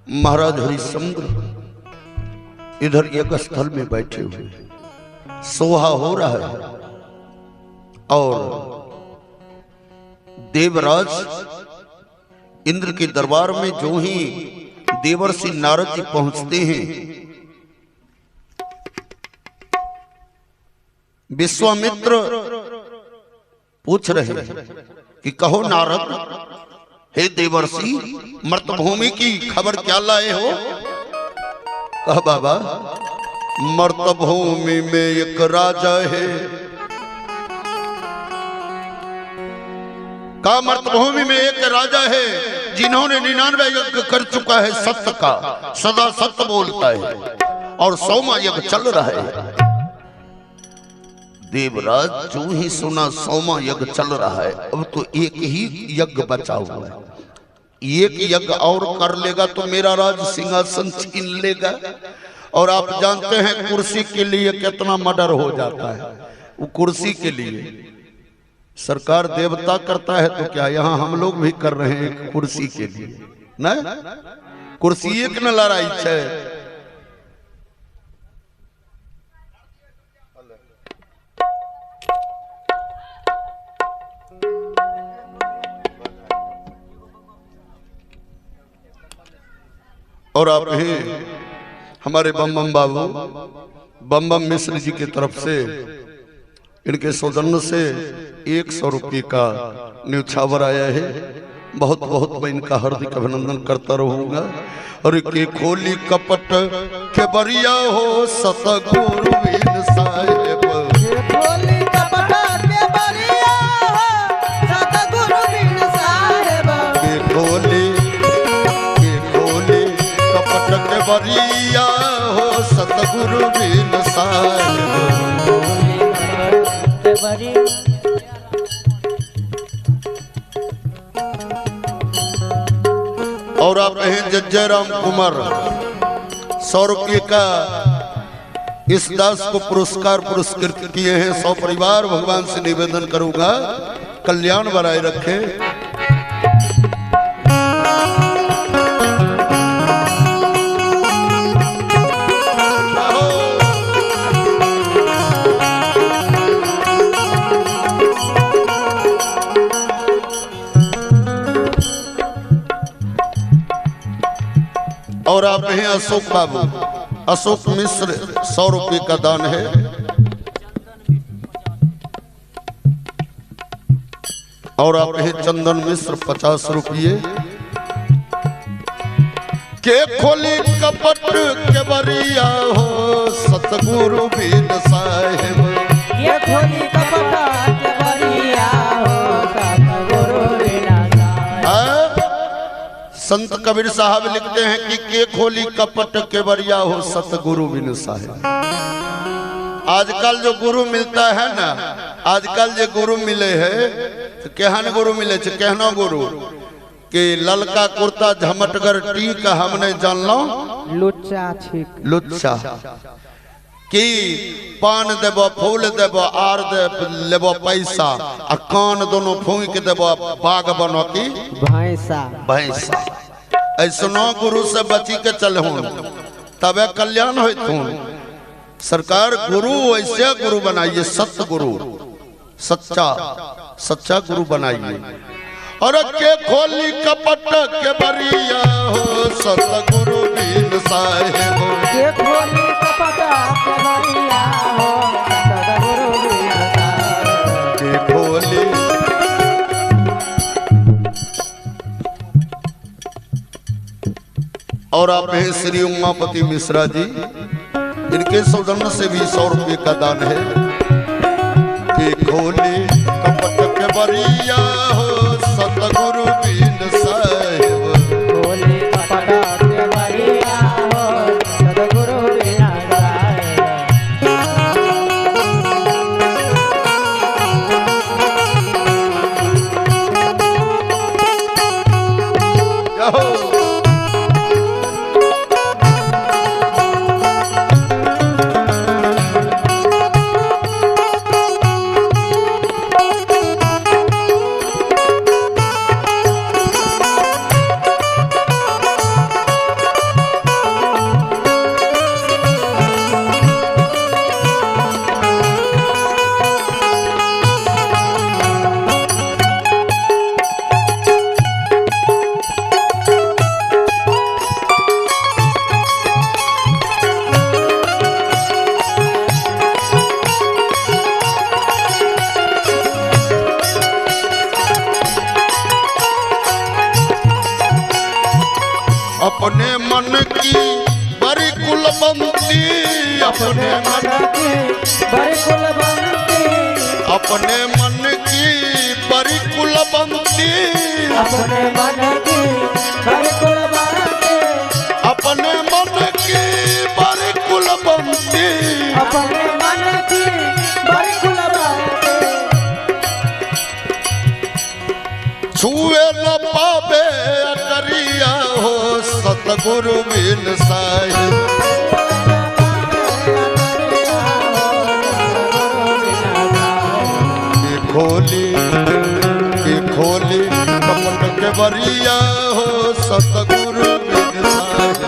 महाराज हरिश्चंद्र इधर यज्ञ स्थल में बैठे हुए, सोहा हो रहा है और देवराज इंद्र के दरबार में जो ही देवर्षि नारद जी पहुंचते हैं, विश्वामित्र पूछ रहे हैं कि कहो नारद, हे देवर्षि, मर्तभूमि की खबर क्या लाए हो? कहा बाबा, मर्तभूमि में एक राजा है। कहा मर्तभूमि में एक राजा है जिन्होंने 99 यज्ञ कर चुका है, सत्य का, सदा सत्य बोलता है और 100वां यज्ञ चल रहा है। देवराज जो ही सुना 100वां यज्ञ चल रहा है, अब तो एक ही यज्ञ बचा हुआ है, एक यज्ञ और कर लेगा तो मेरा राज सिंहासन छीन लेगा। और आप जानते हैं कुर्सी के लिए कितना मर्डर हो जाता है। वो कुर्सी के लिए सरकार देवता करता है तो क्या यहाँ हम लोग भी कर रहे हैं कुर्सी के लिए, ना कुर्सी एक न लड़ाई है। और आप हैं हमारे बम बम बाबू बम बम मिश्र जी की तरफ से इनके सौजन्य से 100 रुपये का न्यौछावर आया है। बहुत बहुत मैं इनका हार्दिक अभिनंदन करता रहूंगा। और के खोली कपट के बरिया हो सतगुरु वीर साहेब, खोली कपट के बरिया हो सतगुरु वीर साहेब, के खोली कपट के बरिया हो सतगुरु वीर साहेब। और आप हैं जयराम कुमार 100 रुपये का इस दास को पुरस्कृत किए हैं। 100 परिवार भगवान से निवेदन करूंगा कल्याण बनाए रखे। और आप हैं अशोक बाबू, अशोक मिश्र 100 रुपये का दान है। और आप हैं चंदन मिश्र 50 रुपये। के खोली कपट के बरिया हो सतगुरु वीर साहेब, के खोली कपट के बरिया हो सतगुरु वीर साहेब। संत कबीर साहब लिखते हैं कि के खोली कपट के बरिया हो सतगुरु बिन साहेब। आजकल जो गुरु मिलता है ना, आजकल जो गुरु मिले है तो केहन गुरु मिले छे, केहनो गुरु कि ललका कुर्ता झमटगर टीक हमने जान लो लुच्चा छिक लुच्चा कि पान देबो फूल देबो आर लेबो पैसा आ कान दोनों फूंक देबो बाग बनो की भैंसा भैंसा। ऐसनो गुरु से बची के चलहूं तबे कल्याण होतूं। सरकार गुरु ऐसे गुरु बनाइए, सत्य गुरु, सच्चा सच्चा गुरु बनाइए। और के खोली कपट के बरिया हो सतगुरु वीर साहेब, के खोली कपट के बरिया हो सतगुरु वीर साहेब, के खोली। और आप हैं श्री उमापति मिश्रा जी, इनके सौजन्य से भी 100 रुपये का दान है। के खोली कपट के बरिया हो सतगुरु वीर साहेब, खोली कपट के बरिया हो सतगुरु वीर साहेब। अपने मन की बड़ी कुलवंती, अपने मन की बड़ी कुलवंती, अपने मन की बड़ी कुलवंती, अपने मन की बड़ी कुलवंती, अपने मन की बड़ी कुलवंती, अपने मन की बड़ी कुलवंती। छुए न पावे अटरिया हो सतगुरु बिन साहिब, खोली कपट के बरिया हो सतगुरु बिन साहिब।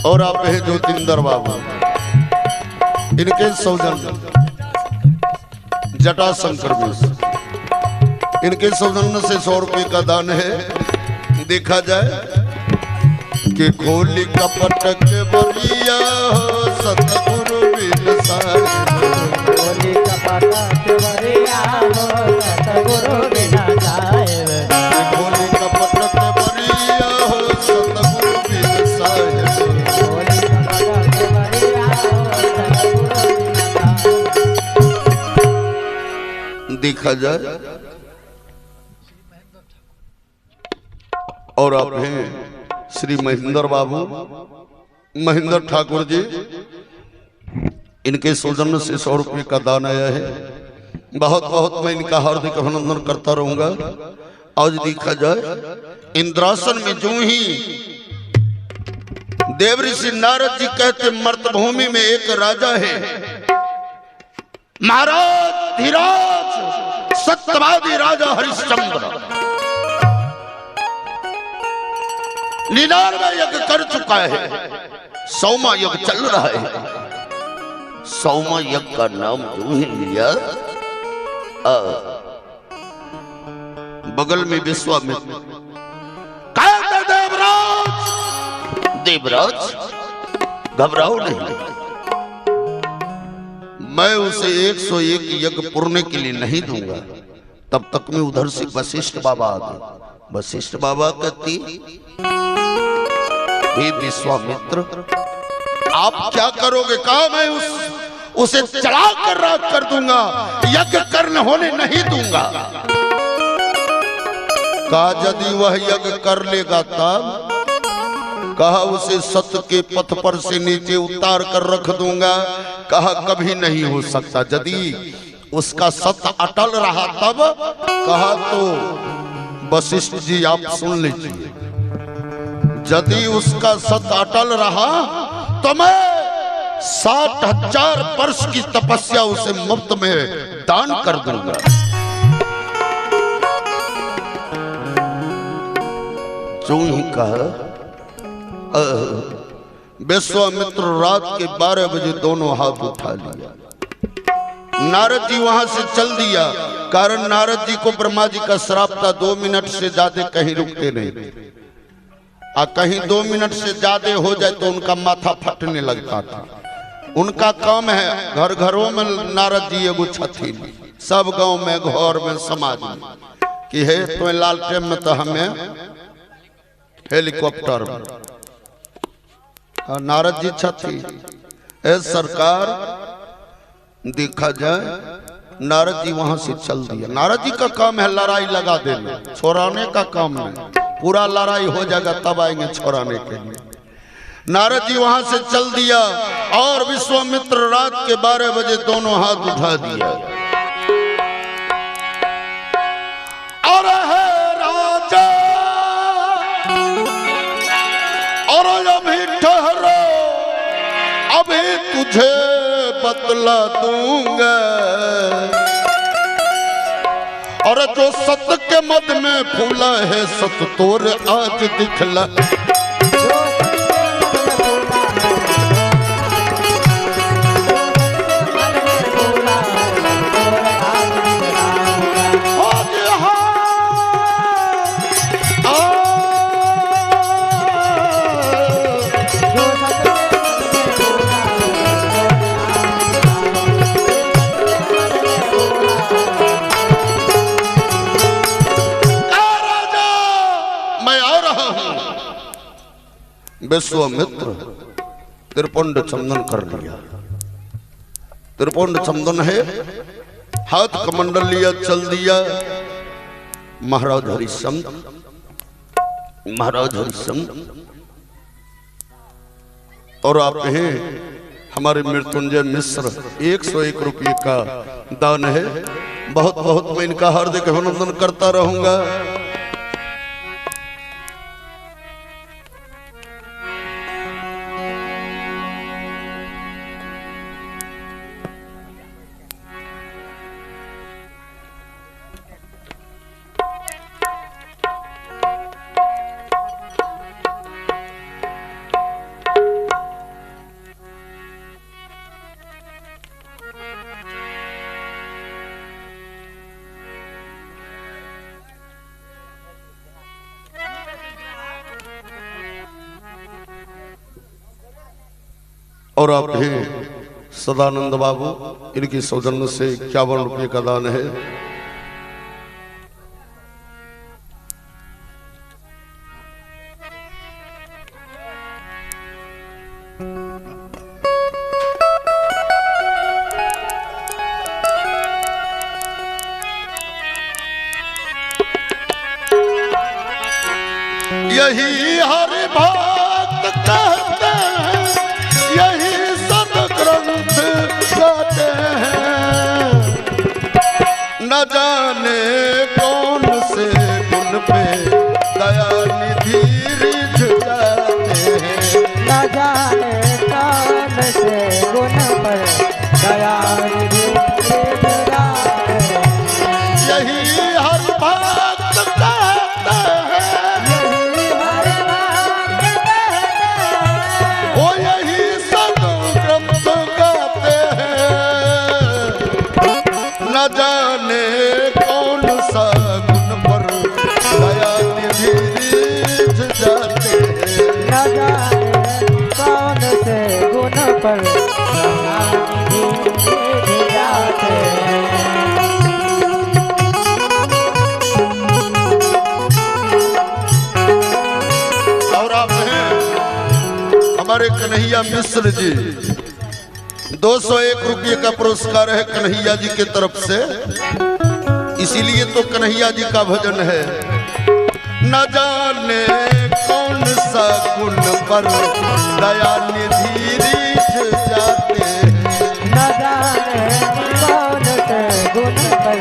और आप है ज्योतिंदर बाबू, इनके सौजन जटा शंकर मिश्र, इनके सौजन्य से 100 रुपये का दान है। देखा जाए कि खोली कपट के बरिया हो सतगुरु बिन साहिब, खोली कपट के बरिया हो सतगुरु बिन साहिब, खोली कपट के बरिया हो सतगुरु बिन साहिब, खोली कपट के बरिया हो सतगुरु बिन साहिब। देखा जाए और आप हैं श्री महेंद्र बाबू, महेंद्र ठाकुर जी, इनके सौजन्य से 100 रुपये का दान आया है। बहुत बहुत मैं इनका हार्दिक अभिनंदन करता रहूंगा। आज देखा जाए इंद्रासन में जो ही देवऋषि नारद जी कहते मर्तभूमि में एक राजा है, महाराज धीराज सत्यवादी राजा हरिश्चंद्र निन्यानवे यज्ञ कर चुका है, 100वां यज्ञ चल रहा है। 100वां यज्ञ का नाम जो ही लिया, बगल में विश्वामित्र कहते देवराज, देवराज घबराओ नहीं, मैं उसे 101 यज्ञ पुरने के लिए नहीं दूंगा। तब तक में उधर से वशिष्ठ बाबा आ गए। वशिष्ठ बाबा कहती, हे विश्वामित्र आप क्या करोगे? कहा मैं उसे चढ़ा कर राज कर दूंगा, यज्ञ करने होने नहीं दूंगा। कहा यदि वह यज्ञ कर लेगा तब, कहा उसे सत्य के पथ पर से नीचे उतार कर रख दूंगा। कहा कभी नहीं हो सकता। यदि उसका सत्य अटल रहा तब, कहा तो वशिष्ठ जी आप सुन लीजिए, यदि उसका सत्य अटल रहा तो मैं 60,000 वर्ष की तपस्या उसे मुफ्त में दान कर दूंगा। जो ही कहा, विश्वामित्र रात के 12 बजे दोनों हाथ उठा लिया। नारद जी वहां से चल दिया, कारण नारद जी को ब्रह्मा जी का श्राप था 2 मिनट से ज्यादा कहीं रुकते नहीं, कहीं 2 मिनट से ज्यादा हो जाए तो उनका माथा फटने लगता था। उनका काम है घर घरों में नारद जी एगो छथिन, सब गांव में घर में समाज में कि है तो लालटेन में तो हमें हेलीकॉप्टर में नारद जी छथिन। सरकार देखा जाए नारद जी वहां से चल दिया। नारद जी का काम है लड़ाई लगा देना, छोड़ाने का काम नहीं। पूरा लड़ाई हो जाएगा तब आएंगे छोड़ाने के लिए। नारद जी वहां से चल दिया और विश्वामित्र रात के 12 बजे दोनों हाथ उठा दिया। और है राजा और अभी ठहरो, अभी तुझे बतला दूंगा। और जो सत्य के मद में फूला है सत्य तोर आज दिखला। मैं आ रहा हूं। विश्वामित्र त्रिपुंड चंदन कर लिया। त्रिपुंड चंदन है, हाथ कमंडल लिया, चल दिया। महाराज हरिश्चंद्र, महाराज हरिश्चंद्र और आप हैं हमारे मृत्युंजय मिश्र, 101 रुपये का दान है। बहुत बहुत मैं इनका हार्दिक अभिनंदन करता रहूंगा। और आप हैं सदानंद बाबू, इनकी सौजन्य से 51 रुपये का दान है। यही हरि भक्त कहते हैं, यही सदग्रंथ गाते हैं। न जाने कौन से गुण पे दया निधि रिझ जाते हैं। न जाने कौन से गुण पर दया निधि रिझ जाते हैं। यही हरि भक्त कहते हैं, यही हरि भक्त कहते हैं। वो यही सदग्रंथ गाते हैं। न जाने कौन सा गुण पर दया निधि रिझ जाते हैं। न जाने कौन से गुण पर दया निधि रिझ जाते हैं। और आप हैं हमारे कन्हैया मिश्र जी, 201 रुपये का पुरस्कार है कन्हैया जी की तरफ से। इसीलिए तो कन्हैया जी का भजन है। न जाने कौन सा गुण पर दया निधि रिझ जाते हैं। न जाने कौन से गुण पर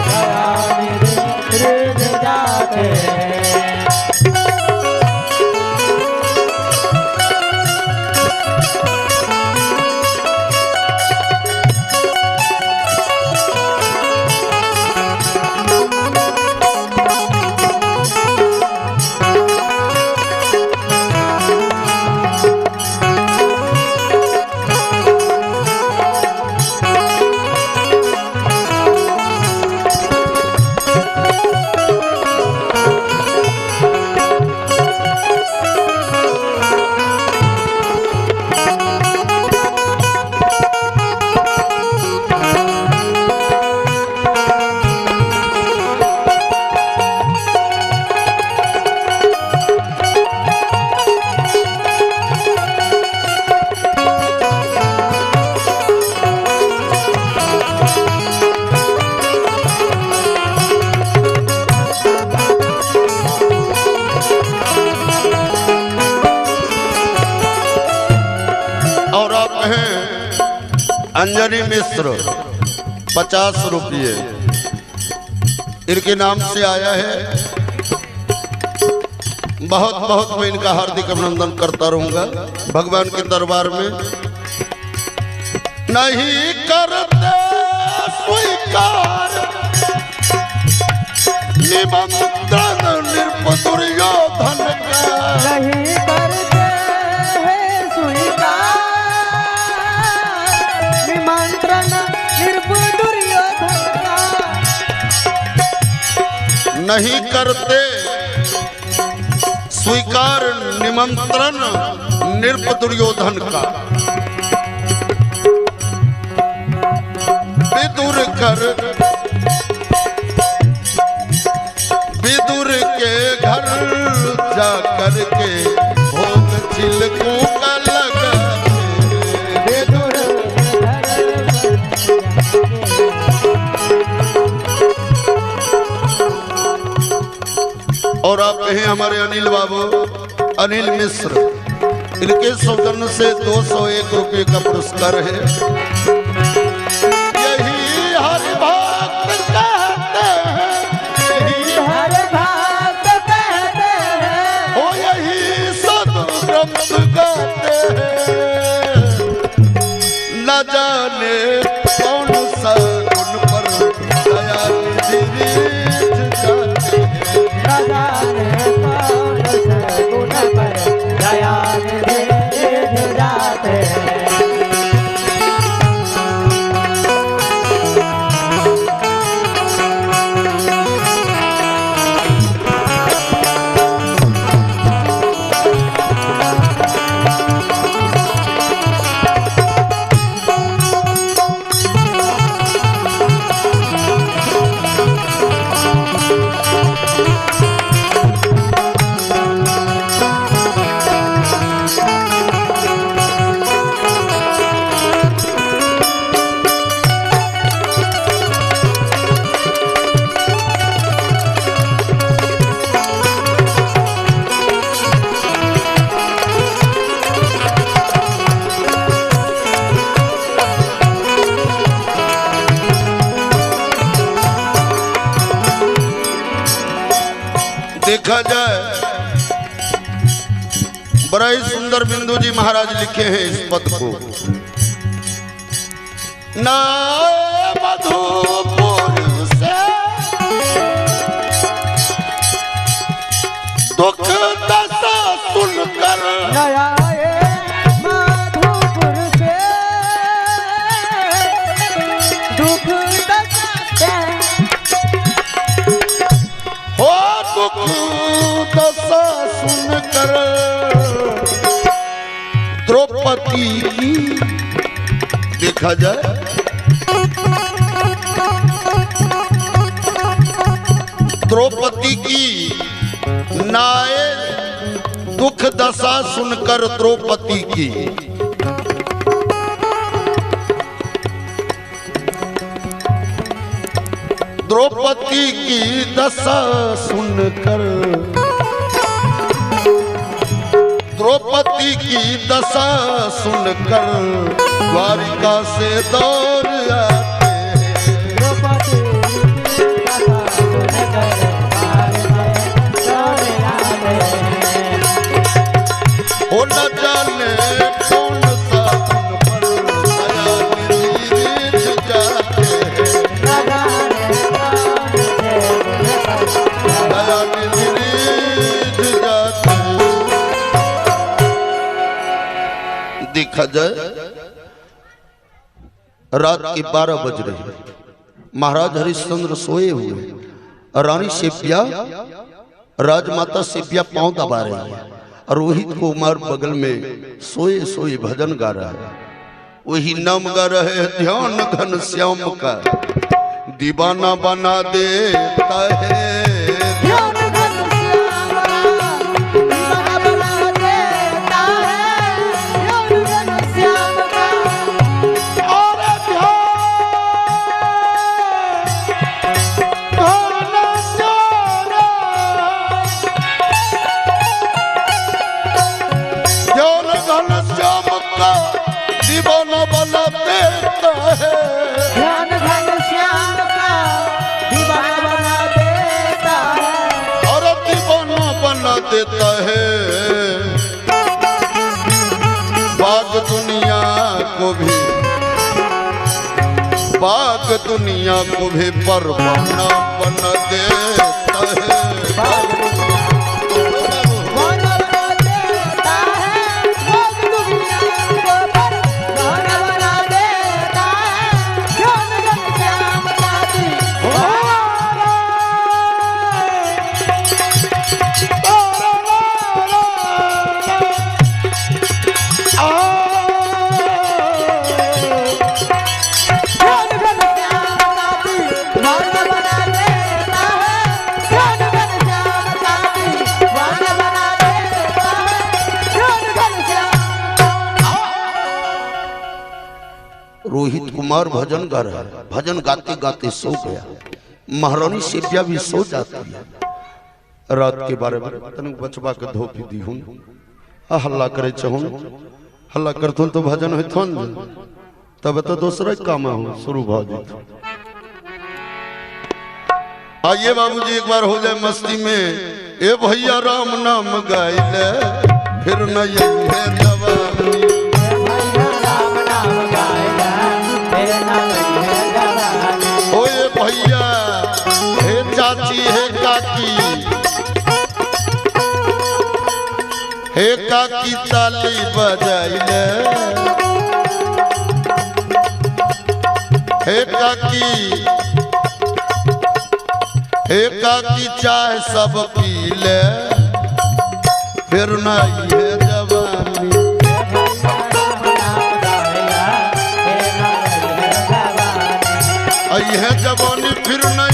दया निधि रिझ जाते हैं। और आप हैं अंजनी मिश्र, 50 रुपये इनके नाम से आया है। बहुत बहुत मैं इनका हार्दिक अभिनंदन करता रहूंगा भगवान के दरबार में। नहीं करते स्वीकार निमंत्रण नृप दुर्योधन का। नहीं करते हैं स्वीकार निमंत्रण नृप दुर्योधन का। नहीं करते स्वीकार निमंत्रण नृप दुर्योधन का। विदुर के घर हमारे अनिल बाबू, अनिल मिश्र, इनके सौजन्य से 201 रुपये का पुरस्कार है। यही हर भक्त कहते हैं, यही हर भक्त कहते हैं, हो यही सदग्रंथ गाते हैं। न जाने कौन सा उन पर दया निधि जाते हैं। न जाने कौन से गुण पर दया निधि जाते हैं। देखा जाए बड़ा ही सुंदर बिंदु जी महाराज लिखे हैं इस पद को। ना मधुपुर से दुख दशा सुनकर, नया मधुपुर से दुख दशा हो दुख दशा सुनकर द्रौपदी की, देखा जाए द्रौपदी की नाय दुख दशा सुनकर द्रौपदी की, द्रौपदी की दशा सुनकर, द्रौपदी की दशा सुनकर द्वारिका से दौड़ आते हैं। द्रौपदी की दशा सुनकर दौड़ आते हैं। हो न जाने कौन सा उन पर दया निधि जाते हैं। न जाने कौन से गुण पर दया निधि जाते हैं। देखा जाए रात के 12 बज रहे हैं, महाराज हरिश्चंद्र सोए हुए, रानी सेव्या राजमाता सेव्या पांव दबा रही है, रोहित कुमार बगल में सोए सोए भजन गा रहा है। वही नाम गा रहे हैं ध्यान घन श्याम का दीवाना बना देता है। दीवाना बना देता है, ध्यान घन श्याम का दीवाना बना देता है, और दीवाना बना देता है। बाग दुनिया को भी, बाग दुनिया को भी परवाना बना देता है। रोहित कुमार भजन गा रहा है, भजन गाते गाते सो गया। महारानी सेव्या भी सो जाती है। रात के बारे में तनिक बचवा के धोपी दी हूँ हल्ला करे चाहूँ हल्ला करथुन तो भजन होथुन तब तो दूसरा काम हो शुरू भ जात। आइए बाबूजी एक बार हो जाए मस्ती में ए भैया राम नाम गाइले फिर न ये जवानी ओ ये भैया हे चाची हे काकी हे काकी ताली बजाइले हे काकी चाय सब पी ले फिर न ये जवानी आई है जवानी फिर न